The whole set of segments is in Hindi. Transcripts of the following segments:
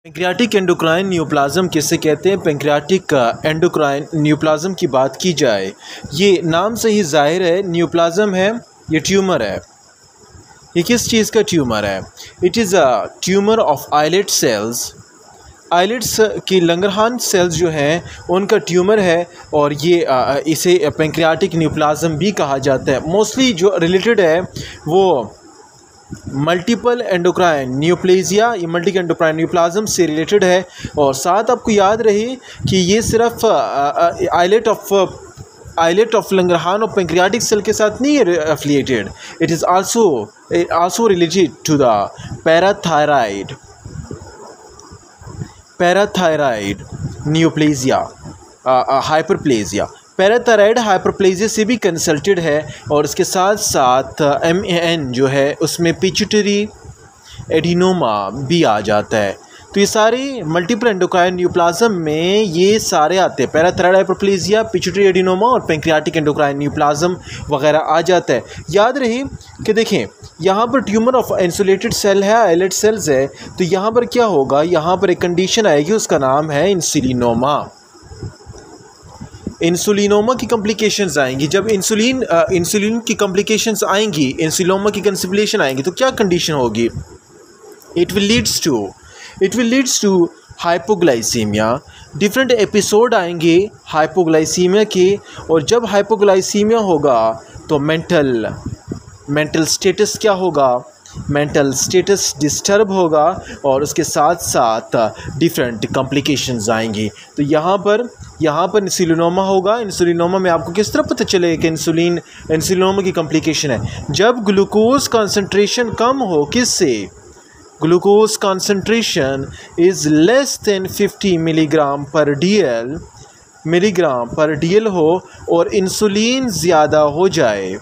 पैंक्रियाटिक एंडोक्राइन न्यूप्लाज्म किसे कहते हैं? पैंक्रियाटिक एंडोक्राइन न्यूप्लाज्म की बात की जाए, ये नाम से ही जाहिर है न्यूप्लाज्म है, ये ट्यूमर है। ये किस चीज़ का ट्यूमर है? It is a tumour of islet cells. Islets की लंगरहान सेल्स जो हैं उनका ट्यूमर है और ये इसे पैंक्रियाटिक न्यूप्लाज्म भी कहा जाता है। मोस्टली जो रिलेटेड है वो मल्टीपल एंडोक्राइन न्यूप्लेजिया, ये मल्टी एंडोक्राइन न्यूप्लाज्म से रिलेटेड है। और साथ आपको याद रहे कि ये सिर्फ आइलेट ऑफ लंगरहान और पैंक्रियाटिक सेल के साथ नहीं है affiliated, it is also related to the parathyroid neoplasia, hyperplasia. Parathyroid hyperplasia से भी कंसल्टेड है और इसके साथ साथ MAN जो है उसमें पिट्यूटरी एडिनोमा भी आ जाता है। तो ये सारे मल्टीपल एंडोक्राइन न्यूप्लाज्म में ये सारे आते हैं, पैराथायराइड हाइपरप्लेजिया, पिट्यूटरी एडिनोमा और पैंक्रियाटिक एंडोक्राइन न्यूप्लाज्म वगैरह आ जाता है। याद रहे कि देखें यहाँ पर ट्यूमर ऑफ इंसुलेटेड सेल है, आइलेट सेल्स है, तो यहाँ पर क्या होगा, यहाँ पर एक कंडीशन आएगी, उसका नाम है इंसुलिनोमा। इंसुलिनोमा की कॉम्प्लिकेशंस आएंगी। जब इंसुलिन की कॉम्प्लिकेशंस आएंगी, इंसुलिनोमा की कंसिबलेशन आएंगी, तो क्या कंडीशन होगी? It will leads to hypoglycaemia. Different episode आएंगे हाइपोग्लाइसीमिया के, और जब हाइपोग्लाइसीमिया होगा तो मेंटल स्टेटस क्या होगा? मेंटल स्टेटस डिस्टर्ब होगा और उसके साथ साथ डिफरेंट कॉम्प्लिकेशंस आएंगी। तो यहाँ पर इंसुलिनोमा होगा। इंसुलिनोमा में आपको किस तरह पता चलेगा कि इंसुलिनोमा की कॉम्प्लिकेशन है? जब ग्लूकोज कंसंट्रेशन कम हो, किससे? Glucose concentration is less than 50 milligram पर डीएल हो और इंसुलिन ज़्यादा हो जाए।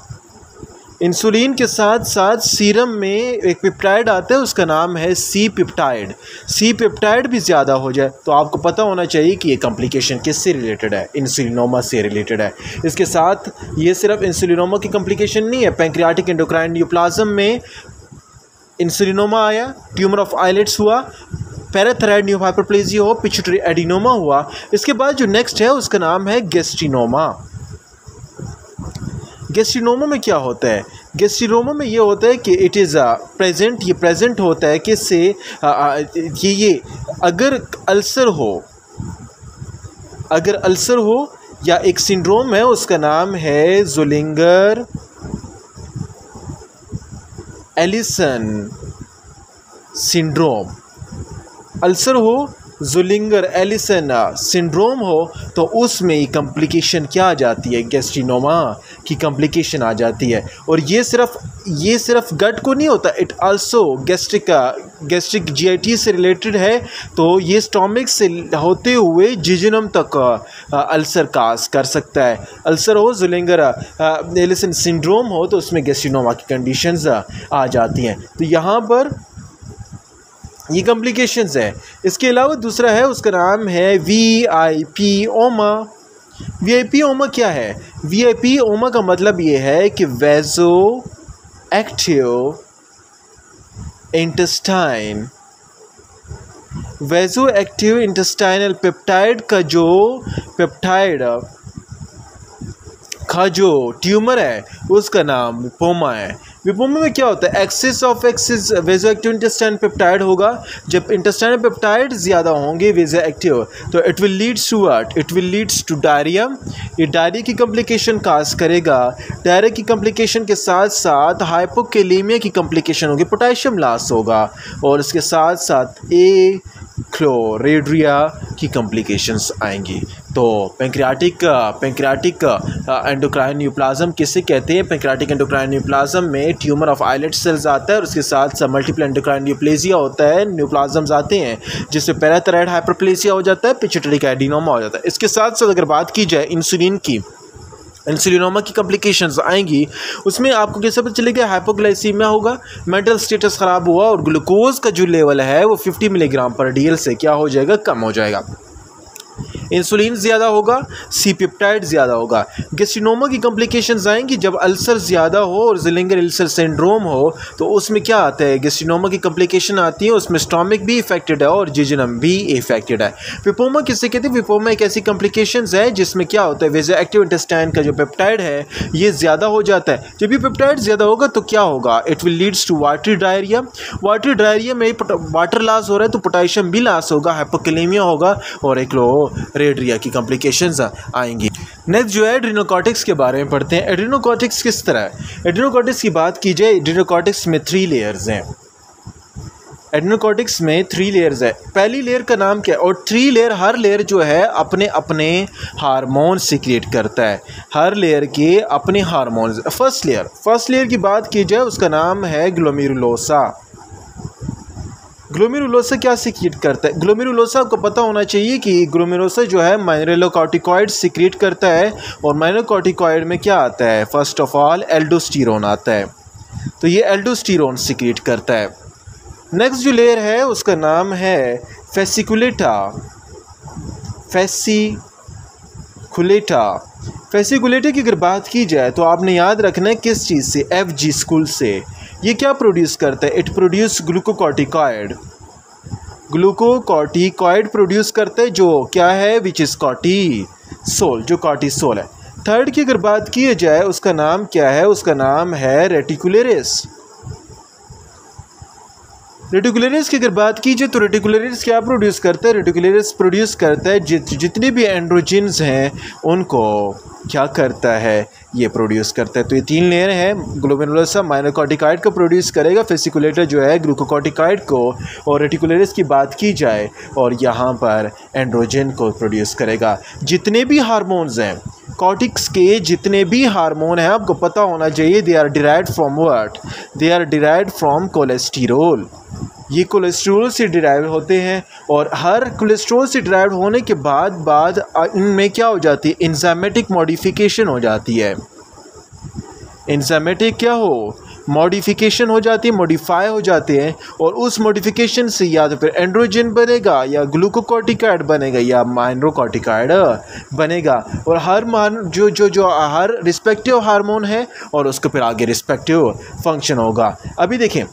इंसुलिन के साथ साथ सीरम में एक पेप्टाइड आता है, उसका नाम है सी पेप्टाइड भी ज़्यादा हो जाए, तो आपको पता होना चाहिए कि ये कॉम्प्लिकेशन किससे रिलेटेड है? इंसुलिनोमा से रिलेटेड है। इसके साथ ये सिर्फ इंसुलिनोमा की कॉम्प्लिकेशन नहीं है, पैंक्रियाटिक एंडोक्राइन न्यूप्लाज्म में इंसुलिनोमा आया, ट्यूमर ऑफ आइलेट्स हुआ, पैराथायराइड हाइपरप्लेजिया हो, पिट्यूटरी एडिनोमा हुआ। इसके बाद जो नेक्स्ट है उसका नाम है गैस्ट्रिनोमा। गैस्ट्रिनोमा में क्या होता है? गैस्ट्रिनोमा में ये होता है कि इट इज़ प्रेजेंट होता है किससे? ये अगर अल्सर हो या एक सिंड्रोम है, उसका नाम है ज़ोलिंगर एलिसन सिंड्रोम। अल्सर हो, ज़ोलिंगर एलिसन सिंड्रोम हो, तो उसमें ये कॉम्प्लिकेशन क्या आ जाती है? गैस्ट्रिनोमा की कॉम्प्लिकेशन आ जाती है। और ये सिर्फ गट को नहीं होता, इट आल्सो गैस्ट्रिक GIT से रिलेटेड है, तो ये स्टोमिक से होते हुए जिजनम तक अल्सर काज कर सकता है। अल्सर हो, ज़ोलिंगर एलिसन सिंड्रोम हो, तो उसमें गैस्ट्रिनोमा की कंडीशंस आ जाती हैं। तो यहाँ पर ये कॉम्प्लिकेशंस है। इसके अलावा दूसरा है, उसका नाम है VIP ओमा। VIP ओमा क्या है? VIP ओमा का मतलब ये है कि वेजो एक्टिव इंटेस्टाइनल पेप्टाइड का जो ट्यूमर है उसका नाम विपोमा है। विपोमा में क्या होता है? Excess vaso active intestine peptide होगा। जब इंटेस्टाइनल पेप्टाइड ज़्यादा होंगे वेजो एक्टिव, तो it will leads to diarrhoea. ये डायरिया की कॉम्प्लिकेशन काज करेगा। डायरिया की कॉम्प्लिकेशन के साथ साथ हाइपोकैलेमिया की कॉम्प्लिकेशन होगी, पोटेशियम लॉस होगा, और इसके साथ साथ क्लोरेड्रिया की कॉम्प्लिकेशंस आएंगी। तो पैंक्रियाटिक एंडोक्राइन न्यूप्लाज्म किसे कहते हैं? पैंक्रियाटिक एंडोक्राइन न्यूप्लाज्म में ट्यूमर ऑफ आइलेट सेल्स आता है और उसके साथ साथ मल्टीपल एंडोक्राइन न्यूप्लेजिया होता है, न्यूप्लाज्म्स आते हैं जिसमें पैराथायराइड हाइपरप्लेजिया हो जाता है, पिट्यूटरी एडिनोमा हो जाता है। इसके साथ साथ अगर बात की जाए इंसुलिनोमा की कॉम्प्लिकेशंस आएंगी, उसमें आपको कैसे पता चलेगा? हाइपोग्लाइसीमिया होगा, मेंटल स्टेटस ख़राब हुआ और ग्लूकोज का जो लेवल है वो 50 मिलीग्राम पर डीएल से क्या हो जाएगा? कम हो जाएगा। इंसुलिन ज़्यादा होगा, सी पेप्टाइड ज़्यादा होगा। गैस्ट्रिनोमा की कॉम्प्लिकेशंस आएंगी जब अल्सर ज़्यादा हो और ज़िलिंगर अल्सर सिंड्रोम हो, तो उसमें क्या आता है, गैस्ट्रिनोमा की कॉम्प्लिकेशन आती है, उसमें स्टोमिक भी इफेक्टेड है और जिजनम भी इफेक्टेड है। विपोमा किससे कहते हैं, विपोमा एक ऐसी कॉम्प्लिकेशंस है जिसमें क्या होता है, वेजो एक्टिव इंटेस्टाइन का जो पेप्टाइड है ये ज़्यादा हो जाता है। जब ये पेप्टाइड ज़्यादा होगा तो क्या होगा, it will leads to watery diarrhoea. Watery diarrhoea में वाटर लॉस हो रहा है तो पोटेशियम भी लॉस होगा, हाइपोकैलेमिया होगा और एक रेडिया की कॉम्प्लिकेशंस आएंगी। नेक्स्ट जो है एड्रिनोकॉर्टेक्स के बारे में पढ़ते हैं। एड्रिनोकॉर्टेक्स किस तरह है, एड्रिनोकॉर्टेक्स की बात की जाए, एड्रिनोकॉर्टेक्स में 3 लेयर्स हैं। एड्रिनोकॉर्टेक्स में 3 लेयर्स है। पहली लेयर का नाम क्या है, और 3 लेयर, हर लेयर जो है अपने अपने हार्मोन सीक्रेट करता है, हर लेयर के अपने हार्मोन। फर्स्ट लेयर की बात की जाए उसका नाम है ग्लोमेरुलोसा। ग्लोमेरुलोसा क्या सीक्रेट करता है, ग्लोमेरुलोसा आपको पता होना चाहिए कि ग्लोमेरुलोसा जो है माइनरलोकॉर्टिकॉइड सीक्रेट करता है, और माइनरलोकॉर्टिकॉइड में क्या आता है, फर्स्ट ऑफ ऑल एल्डोस्टेरोन आता है, तो ये एल्डोस्टेरोन सीक्रेट करता है। नेक्स्ट जो लेयर है उसका नाम है फेसिकुलेटा। फेसिकुलेटा की अगर बात की जाए तो आपने याद रखना है किस चीज़ से, FG स्कूल से। ये क्या प्रोड्यूस करता है, इट प्रोड्यूस ग्लूकोकॉर्टिकॉइड प्रोड्यूस करता है, जो क्या है, विच इज़ कॉर्टिसोल, जो कॉर्टिसोल है। थर्ड की अगर बात की जाए उसका नाम क्या है, उसका नाम है रेटिकुलरिस। रेटिकुलरिस की अगर बात की जाए तो रेटिकुलरिस क्या प्रोड्यूस करता है, रेटिकुलरिस प्रोड्यूस करता है जितने भी एंड्रोजिन्स हैं उनको क्या करता है, ये प्रोड्यूस करता है। तो ये 3 लेयर है, ग्लोमेरुलोसा माइनरकॉर्टिकॉइड को प्रोड्यूस करेगा, फेसिकुलेटर जो है ग्लूकोकॉर्टिकॉइड को, और रेटिकुलरिस की बात की जाए और यहाँ पर एंड्रोजन को प्रोड्यूस करेगा। जितने भी हार्मोन्स हैं कॉर्टिक्स के, जितने भी हार्मोन हैं आपको पता होना चाहिए, they are derived from what, they are derived from cholesterol. ये कोलेस्ट्रॉल से डिराइव होते हैं, और हर कोलेस्ट्रॉल से डिराइव होने के बाद इनमें क्या हो जाती है, एंजाइमेटिक मॉडिफिकेशन हो जाती है। एंजाइमेटिक क्या हो, मॉडिफिकेशन हो जाती है, मॉडिफाई हो जाते हैं, और उस मॉडिफिकेशन से या तो फिर एंड्रोजन बनेगा, या ग्लूकोकॉर्टिकॉइड बनेगा, या माइनरकॉर्टिकॉइड बनेगा। और हर जो हर रिस्पेक्टिव हार्मोन है और उसको फिर आगे रिस्पेक्टिव फंक्शन होगा। अभी देखें,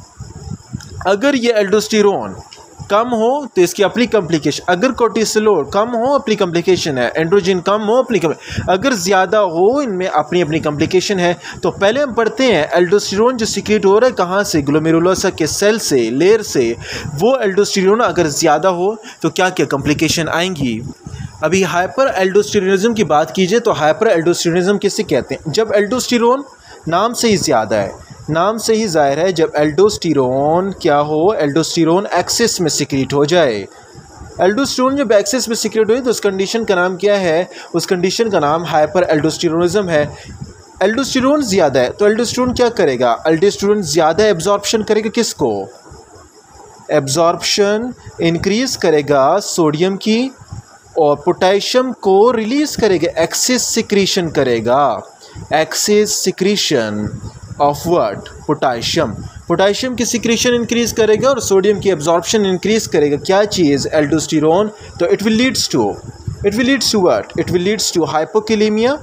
अगर ये एल्डोस्टेरोन कम हो तो इसकी अपनी कॉम्प्लिकेशन, अगर कोर्टिसोल कम हो अपनी कॉम्प्लिकेशन है, एंड्रोजन कम हो अपनी अगर ज़्यादा हो इनमें अपनी अपनी कॉम्प्लिकेशन है। तो पहले हम पढ़ते हैं एल्डोस्टेरोन जो सीक्रेट हो रहा है कहाँ से, ग्लोमेरुलोसा के सेल से, लेयर से। वो एल्डोस्टेरोन अगर ज़्यादा हो तो क्या क्या कॉम्प्लिकेशन आएंगी। अभी हाइपर एल्डोस्टेरोनिज्म की बात कीजिए तो हाइपर एल्डोस्टेरोनिज्म किसे कहते हैं, जब एल्डोस्टेरोन नाम से ही ज़्यादा है, नाम से ही जाहिर है, जब एल्डोस्टेरोन क्या हो, एल्डोस्टेरोन एक्सेस में सीक्रेट हो जाए। एल्डोस्टेरोन जब एक्सेस में सीक्रेट हो तो उस कंडीशन का नाम क्या है, उस कंडीशन का नाम हाइपर एल्डोस्टेरोनिज्म है। एल्डोस्टेरोन ज़्यादा है तो एल्डोस्टेरोन क्या करेगा, एल्डोस्टेरोन ज़्यादा एब्जॉर्प्शन करेगा, किसको, एब्जॉर्प्शन इंक्रीज करेगा सोडियम की, और पोटेशियम को रिलीज़ करेगा, एक्सेस सिक्रीशन करेगा, excess secretion of what, potassium की सिक्रीशन इंक्रीज करेगा और सोडियम की एब्जॉर्प्शन इंक्रीज करेगा। क्या चीज़, एल्डोस्टेरोन। तो it will leads to what, it will leads to hypokalemia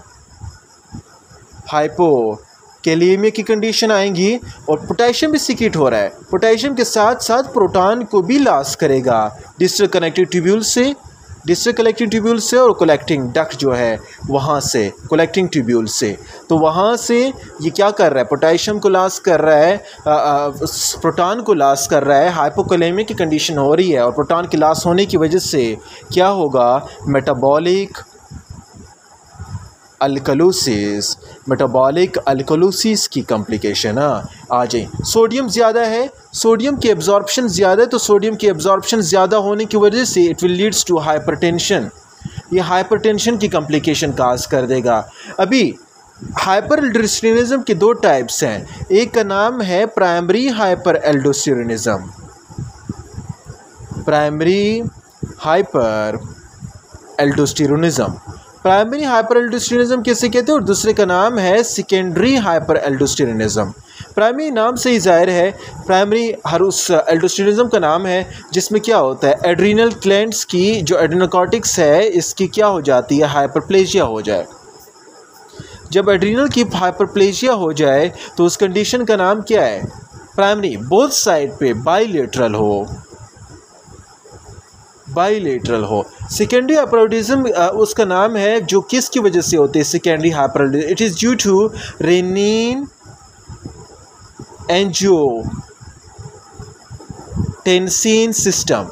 की कंडीशन आएंगी, और पोटेशियम भी सीक्रेट हो रहा है, पोटेशियम के साथ साथ प्रोटॉन को भी लॉस करेगा डिस्टल कनेक्टिव ट्यूब्यूल से और कलेक्टिंग डक्ट जो है वहाँ से, कलेक्टिंग ट्यूब्यूल से। तो वहाँ से ये क्या कर रहा है, पोटेशियम को लॉस कर रहा है, प्रोटॉन को लॉस कर रहा है, हाइपोकैलेमिया की कंडीशन हो रही है, और प्रोटॉन के लॉस होने की वजह से क्या होगा, मेटाबॉलिक अल्कलोसिस की कॉम्प्लिकेशन आ जाए। सोडियम ज़्यादा है, सोडियम की एब्जॉर्प्शन ज़्यादा है, तो सोडियम की एब्जॉर्प्शन ज़्यादा होने की वजह से it will leads to hypertension, ये हाइपरटेंशन की कॉम्प्लिकेशन काज कर देगा। अभी हाइपर एल्डोस्टेरोनिज्म के 2 टाइप्स हैं, एक का नाम है primary hyper aldosteronism, primary hyper aldosteronism किसे कहते हैं, और दूसरे का नाम है सेकेंडरी हाइपर एल्डोस्टेरोनिज्म। प्राइमरी नाम से ही जाहिर है, प्राइमरी हर उस एल्डोस्टेरोनिज्म का नाम है जिसमें क्या होता है, एड्रीनल ग्लैंड्स की जो एड्रेनोकॉर्टिक्स है इसकी क्या हो जाती है, हाइपरप्लेजिया हो जाए। जब एड्रीनल की हाइपरप्लेजिया हो जाए तो उस कंडीशन का नाम क्या है, प्राइमरी। बोथ साइड पे बाइलेटरल हो। सेकेंडरी हाइपरप्लेजिज्म उसका नाम है जो किसकी वजह से होती है, secondary hyperplasia, it is due to renin angiotensin system.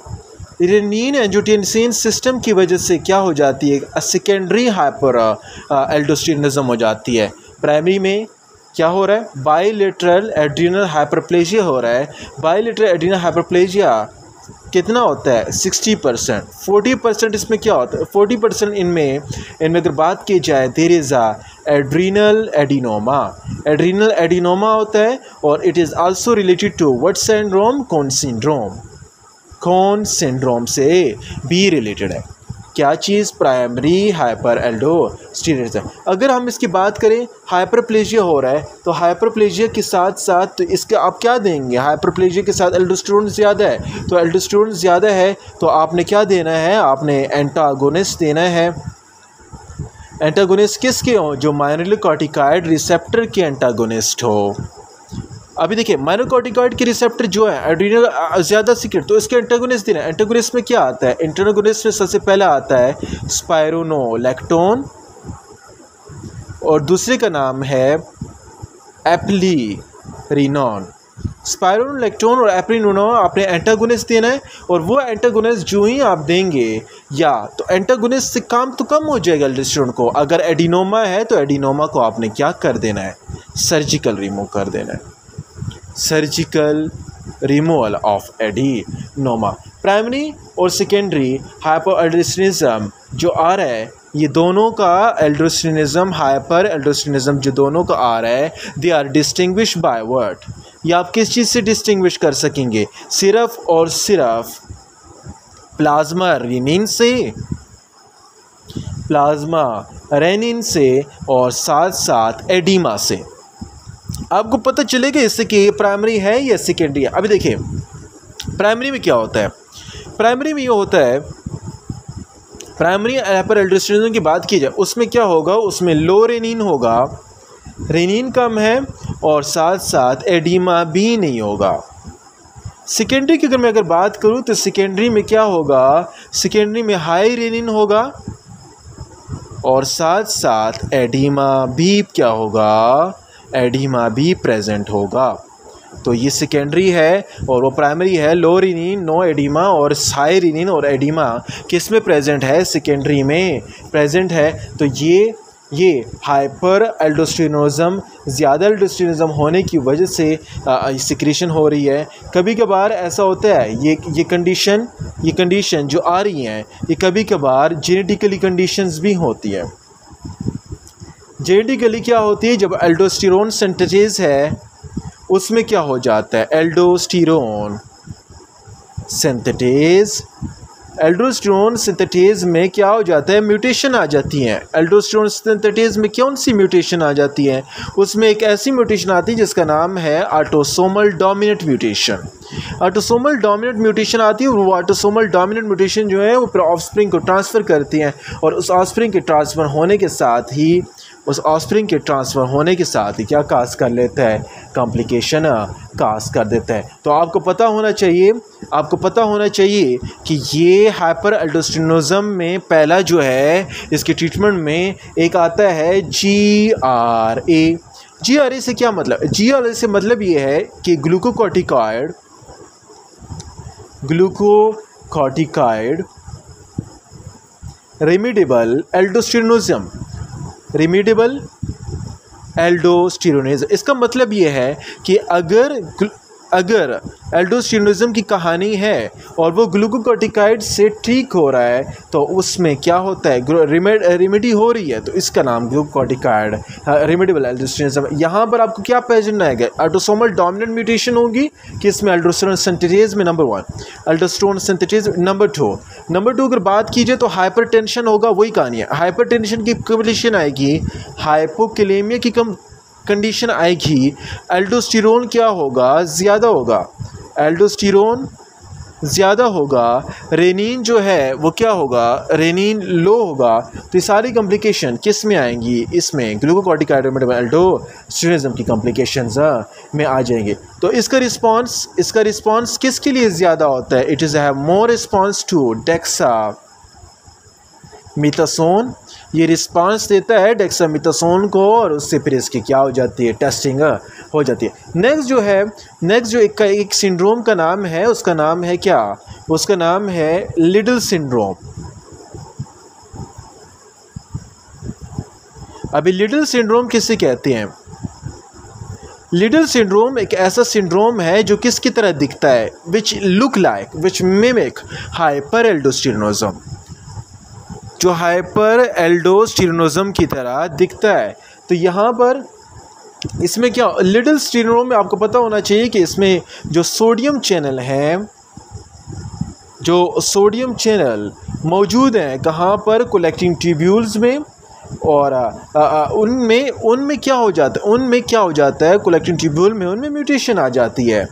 Renin angiotensin system की वजह से क्या हो जाती है, सेकेंडरी हाइपर एल्डोस्टेरोनिज्म हो जाती है। प्राइमरी में क्या हो रहा है, बाइलेटरल एड्रीनल हाइपरप्लेजिया हो रहा है। बाइलेटरल एड्रीनल हाइपरप्लेजिया कितना होता है, 60%। 40% इसमें क्या होता है, 40% इनमें अगर बात की जाए, there is adrenal adenoma. Adrenal adenoma होता है और it is also related to what syndrome, कौन सिंड्रोम से भी रिलेटेड है। क्या चीज़, प्राइमरी हाइपर एल्डोस्टेरोनिज्म। अगर हम इसकी बात करें, हाइपरप्लेजिया हो रहा है तो हाइपरप्लेजिया के साथ साथ तो इसके आप क्या देंगे, हाइपरप्लेजिया के साथ एल्डोस्टेरोन ज़्यादा है, तो एल्डोस्टेरोन ज़्यादा है तो आपने क्या देना है, आपने एंटागोनिस्ट देना है। एंटागोनिस्ट किसके हो, जो माइनरलोकॉर्टिकॉइड रिसेप्टर के एंटागोनिस्ट हो। अभी देखिए, माइनरकोर्टिकॉइड के रिसेप्टर जो है एड्रीनल ज़्यादा सीक्रेट, तो इसके एंटागोनिस्ट देना है। एंटागोनिस्ट में क्या आता है, एंटागोनिस्ट में सबसे पहला आता है स्पाइरोनोलैक्टोन और दूसरे का नाम है एप्लीरिनोन। स्पाइरोनोलैक्टोन और एप्लीरिनोन आपने एंटागोनिस्ट देना है और वो एंटागोनिस्ट जो ही आप देंगे, या तो एंटागोनिस्ट से काम तो कम हो जाएगा एल्डोस्टेरोन को। अगर एडिनोमा है तो एडिनोमा को आपने क्या कर देना है, सर्जिकल रिमूव कर देना है, surgical removal of adenoma. Primary और सेकेंडरी हाइपर एल्डोस्टेरोनिज्म जो आ रहा है, ये दोनों का एल्डोस्टेरोनिज्म, हाइपर एल्डोस्टेरोनिज्म जो दोनों का आ रहा है, they are distinguish by what. ये आप किस चीज़ से डिस्टिंग्विश कर सकेंगे, सिर्फ और सिर्फ प्लाज्मा रेनिन से और साथ साथ एडिमा से। आपको पता चलेगा इससे कि ये प्राइमरी है या सेकेंडरी है। अभी देखिए, प्राइमरी में क्या होता है, प्राइमरी में ये होता है, प्राइमरी हाइपर एल्डोस्टेरोनिज्म की बात की जाए उसमें क्या होगा, उसमें लो रेनिन होगा, रेनिन कम है और साथ साथ एडिमा भी नहीं होगा। सेकेंडरी की अगर मैं बात करूं तो सेकेंडरी में क्या होगा, सेकेंडरी में हाई रेनिन होगा और साथ साथ एडिमा भी क्या होगा, एडिमा भी प्रेजेंट होगा। तो ये सेकेंडरी है और वो प्राइमरी है, लो रेनिन नो एडिमा, और हाई रेनिन और एडिमा किस में प्रेजेंट है, सेकेंडरी में प्रेजेंट है। तो ये हाइपर एल्डोस्टेरोनिज्म, ज़्यादा एल्डोस्टेरोनिज्म होने की वजह से सिक्रेशन हो रही है। कभी कभार ऐसा होता है, ये कंडीशन जो आ रही हैं, ये कभी कभार जेनेटिकली कंडीशंस भी होती है। जेनेटिकली क्या होती है, जब एल्डोस्टेरोन सिंथेसिस है उसमें क्या हो जाता है, एल्डोस्टेरोन सिंथेटेज में क्या हो जाता है, म्यूटेशन आ जाती है। एल्डोस्टेरोन सिंथेटेज में कौन सी म्यूटेशन आ जाती है, उसमें एक ऐसी म्यूटेशन आती है जिसका नाम है autosomal dominant mutation. Autosomal dominant mutation आती है और वो ऑटोसोमल डोमिनेंट म्यूटेशन जो है वो फिर ऑफस्प्रिंग को ट्रांसफ़र करती हैं और उस ऑफस्प्रिंग के ट्रांसफ़र होने के साथ ही क्या काज कर लेता है, कॉम्प्लिकेशन काज कर देता है। तो आपको पता होना चाहिए कि ये हाइपर एल्डोस्टेरोनिज्म में पहला जो है, इसके ट्रीटमेंट में एक आता है GRA। GRA से क्या मतलब, GRA से मतलब ये है कि ग्लूकोकॉर्टिकॉइड रेमिडेबल एल्डोस्टेरोनिज्म। इसका मतलब ये है कि अगर एल्डोस्टेरोनिज्म की कहानी है और वो ग्लूकोकॉर्टिकॉइड से ठीक हो रहा है तो उसमें क्या होता है, रेमेडी हो रही है, तो इसका नाम ग्लूकोकॉर्टिकॉइड रेमिडेबल एल्डोस्टेरोनिज्म। यहाँ पर आपको क्या पहचानना है, ऑटोसोमल डोमिनेंट म्यूटेशन होगी कि इसमें एल्डोस्टेरोन सिंथेटेज में नंबर 1, एल्डोस्टेरोन सिंथेटेज नंबर 2 अगर बात कीजिए तो हाइपरटेंशन होगा, वही कहानी है। हाइपरटेंशन की कॉम्प्लिकेशन आएगी, हाइपोकैलेमिया की कंडीशन आएगी, एल्डोस्टेरोन क्या होगा, ज़्यादा होगा, एल्डोस्टेरोन ज़्यादा होगा, रेनिन जो है वो क्या होगा, रेनिन लो होगा। तो ये सारी कॉम्प्लिकेशन किस में आएंगी, इसमें ग्लूकोकॉर्टिकॉइड एल्डोस्टेरोनिज्म की कॉम्प्लिकेशंस में आ जाएंगे। तो इसका रिस्पांस किसके लिए ज़्यादा होता है, it is have more response to dexamethasone, ये रिस्पांस देता है डेक्सामेथासोन को, और उससे फिर इसकी क्या हो जाती है, टेस्टिंग हो जाती है। नेक्स्ट जो एक सिंड्रोम का नाम है, उसका नाम है क्या, उसका नाम है लिडल सिंड्रोम। अभी लिडल सिंड्रोम किसे कहते हैं, लिडल सिंड्रोम एक ऐसा सिंड्रोम है जो किसकी तरह दिखता है, विच मिमिक हाइपर एल्डोस्टेरोनिज्म, जो हाइपर एल्डोस्टेरोनिज्म की तरह दिखता है। तो यहाँ पर इसमें क्या, लिडल सिंड्रोम में आपको पता होना चाहिए कि इसमें जो सोडियम चैनल हैं, जो सोडियम चैनल मौजूद हैं कहाँ पर, कलेक्टिंग ट्यूब्यूल्स में, और उनमें क्या हो जाता है, कलेक्टिंग ट्यूब्यूल में उनमें म्यूटेशन आ जाती है।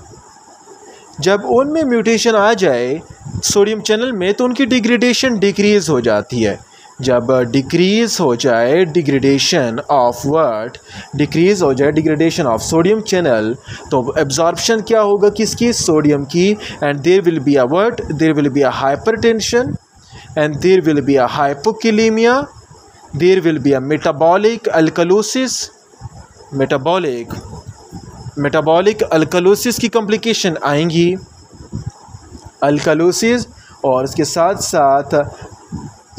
जब उनमें म्यूटेशन आ जाए सोडियम चैनल में, तो उनकी डिग्रेडेशन डिक्रीज़ हो जाती है। जब डिक्रीज़ हो जाए डिग्रेडेशन ऑफ सोडियम चैनल, तो एब्जॉर्प्शन क्या होगा किसकी, सोडियम की, and there will be a hypertension, and there will be a hypokalemia, there will be a metabolic alkalosis, metabolic alkalosis की कॉम्प्लिकेशन आएंगी, अल्कलोसिस। और इसके साथ साथ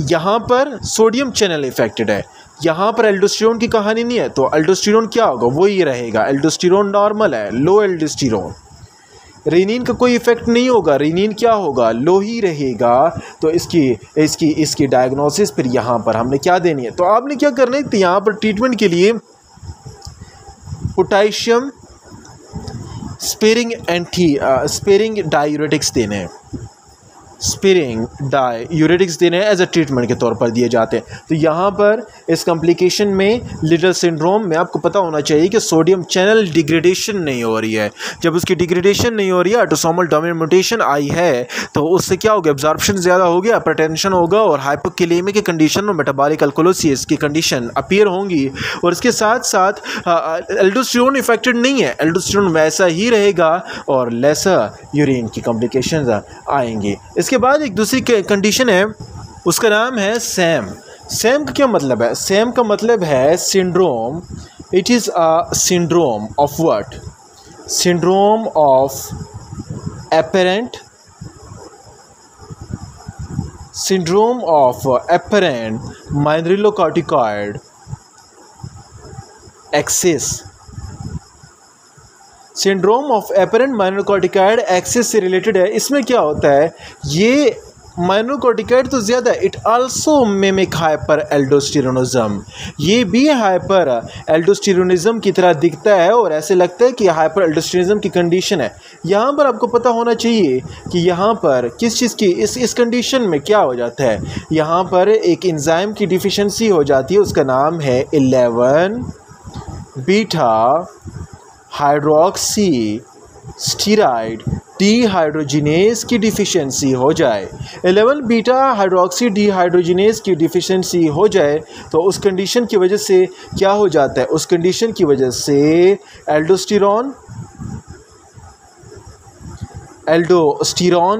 यहाँ पर सोडियम चैनल इफेक्टेड है, यहाँ पर एल्डोस्टेरोन की कहानी नहीं है। तो एल्डोस्टेरोन क्या होगा, वो ही रहेगा, एल्डोस्टेरोन नॉर्मल है, लो एल्डोस्टेरोन। रेनिन का कोई इफेक्ट नहीं होगा, रेनिन क्या होगा, लो ही रहेगा। तो इसकी डायग्नोसिस फिर यहाँ पर हमने क्या देनी है, तो आपने क्या करना है, तो यहाँ पर ट्रीटमेंट के लिए पोटेशियम स्पेरिंग डायूरेटिक्स देने हैं, एज अ ट्रीटमेंट के तौर पर दिए जाते हैं। तो यहाँ पर इस कॉम्प्लिकेशन में लिडल सिंड्रोम में आपको पता होना चाहिए कि सोडियम चैनल डिग्रेडेशन नहीं हो रही है। जब उसकी डिग्रेडेशन नहीं हो रही है, ऑटोसोमल डोमिनेंट म्यूटेशन आई है, तो उससे क्या होगा, एब्जॉर्प्शन ज़्यादा हो गया, हाइपरटेंशन होगा, और हाइपोकैलेमिक की कंडीशन और मेटाबॉलिक अल्कोलोसिस की कंडीशन अपीयर होंगी। और इसके साथ साथ एल्डोस्टेरोन इफेक्टेड नहीं है, एल्डोस्टेरोन वैसा ही रहेगा, और लेसर यूरिन की कॉम्प्लिकेशंस आएंगी। इसके बाद एक दूसरी कंडीशन है, उसका नाम है सैम। सैम का क्या मतलब है, सैम का मतलब है syndrome, it is a syndrome of what, syndrome of apparent mineralocorticoid excess, syndrome of apparent mineralocorticoid excess से रिलेटेड है। इसमें क्या होता है, ये माइनोकॉर्टिकॉइड तो ज़्यादा, it also mimic hyperaldosteronism, ये भी हाइपर एल्डोस्टेरोनिज्म की तरह दिखता है, और ऐसे लगता है कि हाइपर एल्डोस्टेरोनिज्म की कंडीशन है। यहाँ पर आपको पता होना चाहिए कि यहाँ पर किस चीज़ की, इस कंडीशन में क्या हो जाता है, यहाँ पर एक एंजाइम की डिफिशिएंसी हो जाती है, उसका नाम है 11 बीटा हाइड्रोक्सी स्टीराइड डीहाइड्रोजिनेज की डिफिशिएंसी हो जाए, 11 बीटा हाइड्रोक्सी डीहाइड्रोजिनेज की डिफिशिएंसी हो जाए, तो उस कंडीशन की वजह से क्या हो जाता है, उस कंडीशन की वजह से एल्डोस्टेरोन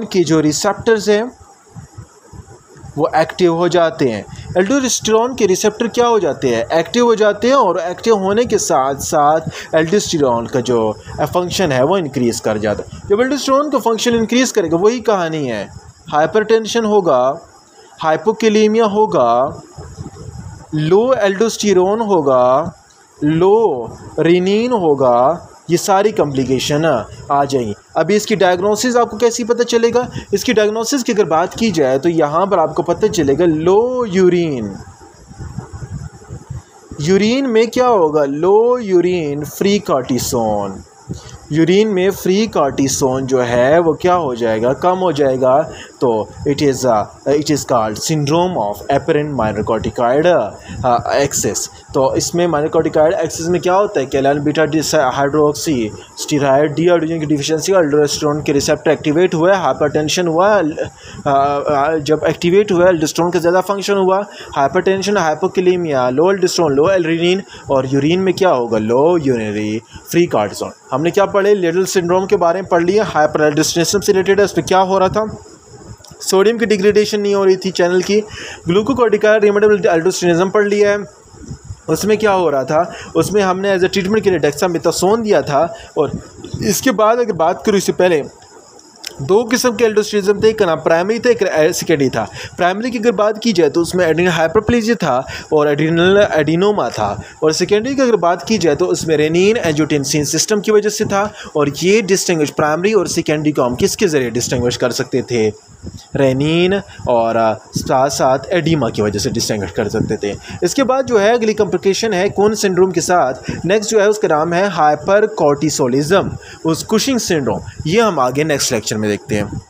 के जो रिसेप्टर्स हैं वो एक्टिव हो जाते हैं। एल्डोस्टेरोन के रिसेप्टर क्या हो जाते हैं, एक्टिव हो जाते हैं, और एक्टिव होने के साथ साथ एल्डोस्टेरोन का जो फंक्शन है वो इंक्रीज़ कर जाता है। जब एल्डोस्टेरोन का फंक्शन इंक्रीज़ करेगा, वही कहानी है, हाइपरटेंशन होगा, हाइपोकैलेमिया होगा, लो एल्डोस्टेरोन होगा, लो रेनिन होगा, ये सारी कॉम्प्लिकेशन आ जाएंगी। अभी इसकी डायग्नोसिस आपको कैसी पता चलेगा, इसकी डायग्नोसिस की अगर बात की जाए तो यहाँ पर आपको पता चलेगा लो यूरिन में क्या होगा, लो यूरिन फ्री कॉर्टिसोन, यूरिन में फ्री कॉर्टिसोन जो है वो क्या हो जाएगा, कम हो जाएगा, तो it is called syndrome of apparent mineralocorticoid excess. तो इसमें माइनर कॉर्टिकॉइड एक्सेस में क्या होता है कि एलान बीटा हाइड्रोक्सी स्टीरॉयड डीहाइड्रोजन की डिफिशियंसी का अल्डोस्टेरोन के रिसेप्टर एक्टिवेट हुआ है, हाइपरटेंशन हुआ, जब एक्टिवेट हुआ अल्डोस्टेरोन का ज़्यादा फंक्शन हुआ, हाइपरटेंशन, हाइपोकैलेमिया, लो अल्डोस्टेरोन, लो एल्ड्रेनिन, और यूरिन में क्या होगा, लो यूरिनरी फ्री कॉर्टिसोल। हमने क्या पढ़े, लिटिल सिंड्रोम के बारे में पढ़ लिया, हाइपर एल्डोस्टेरोनिज्म से रिलेटेड है। उस पर क्या हो रहा था, सोडियम की डिग्रेडेशन नहीं हो रही थी चैनल की। ग्लूकोकॉर्टिकॉइड रिमेडियल एल्डोस्टेरोनिज्म पढ़ लिया है, उसमें क्या हो रहा था, उसमें हमने एज ए ट्रीटमेंट के लिए डेक्सामेथासोन दिया था। और इसके बाद अगर बात करूँ, इससे पहले दो किस्म के एल्डोस्टेरोनिज्म थे, एक ना प्राइमरी था, एक सेकेंडरी था। प्राइमरी की अगर बात की जाए तो उसमें एड्रेनल हाइपरप्लेजिया था और एड्रेनल एडिनोमा था, और सेकेंडरी की अगर बात की जाए तो उसमें रेनिन एंजियोटेंसिन सिस्टम की वजह से था। और ये डिस्टिंग्विश प्राइमरी और सेकेंडरी को हम किसके ज़रिए डिस्टिंग्विश कर सकते थे, रेनिन और साथ साथ एडिमा की वजह से डिस्टिंग्विश कर सकते थे। इसके बाद जो है अगली कॉम्प्लिकेशन है कौन सिंड्रोम के साथ, नेक्स्ट जो है उसका नाम है हाइपर कॉर्टिसोलिज्म, उस कुशिंग सिंड्रोम। ये हम आगे नेक्स्ट लेक्चर में देखते हैं।